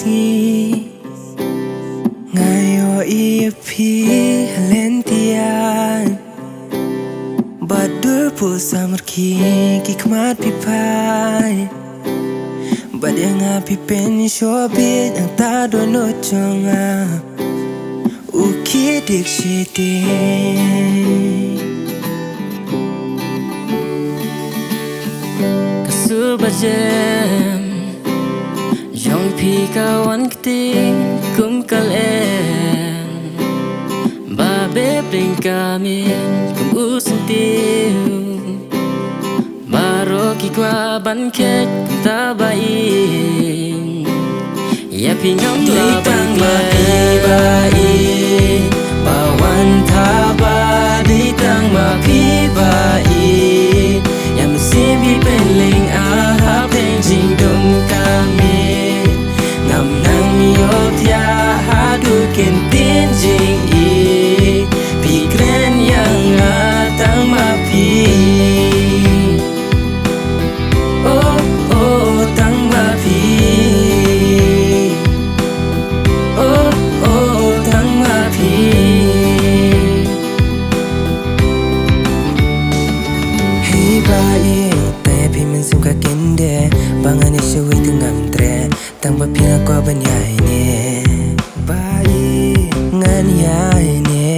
si ngayo iepi halentian badur pu samarki kikmat pipai badang api pen shobit ang tado no chonga ukidik shite kasurbajem yong pi kawan keting kum kalen babe bling kamin kum usentiu Maroki kwa banket kum tabain ya pi ngam la bang ma pi bain bawan taba di tang ma pi bain ya mesim pi penling aha pen jing dum kami ngam nang yo tia hadu ken tin jing i pi kren yang atang ma pi Bangan isyawi tengam tre Tang bapina ko banyay ne Bai ngan yay ne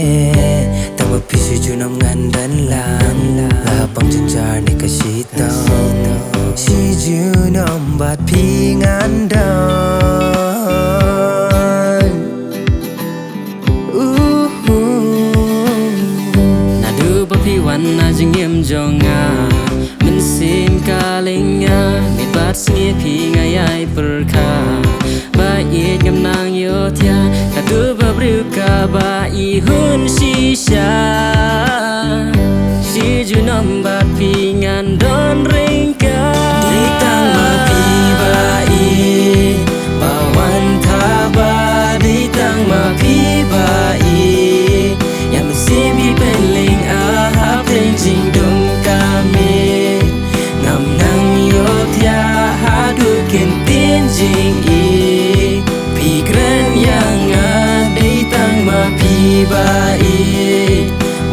Tang bapisi junam ngan dan lang Lapang jenjar ni kasitang Si junam bat pi ngan dan Nadu bapi wan na jengim jonga Mensim kalingnya Mibat sengit pi ngayai perka Baik ngam nang yotia Kadu babruka bai hun shisha Si junam bat pi ngan don ringka Ditang ma pi bai Bawan taba Ditang ma pi bai Yang mesim pi penling ahap tenjing dong kami jing i pikren yang ada tang ma pi bai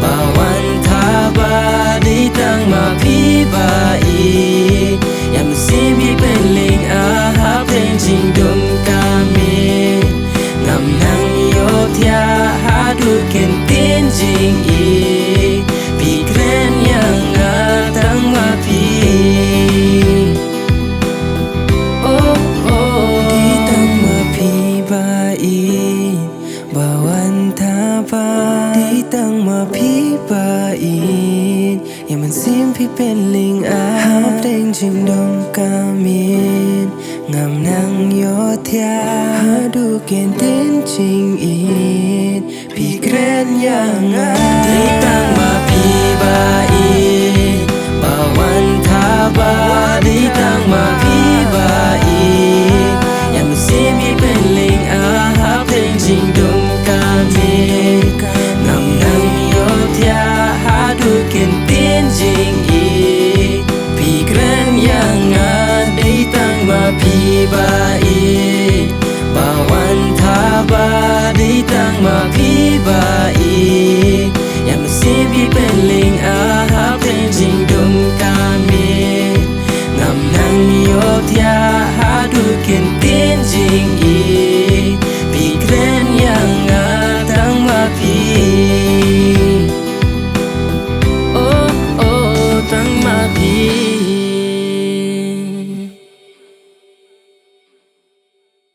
bawan taba di tang ma pi bai yang mesim pi penling ahap jing dum kami ngam nang yo tia hadu ken tin jing i pikren yang ada ma pi Bawan taba Ditang ma pi bain Yang mensim pi penling ahap Deng jing dong kamin Ngam nang yo tia Hadu ken tin jing in Pi kren yang Ditang ma pi bain Bawan taba Ditang ma pi bain Yang mensim pi penling ahap Deng jing dong ngam nang yo tia hadu ken tin jing i pikren yang ada tang ma pi bai bawan taba di tang ma pi bai yang mesim pi penling ahap jing dum kami ngam nang yo tia hadu ken tin jing i pikren yang oh oh tang ma pi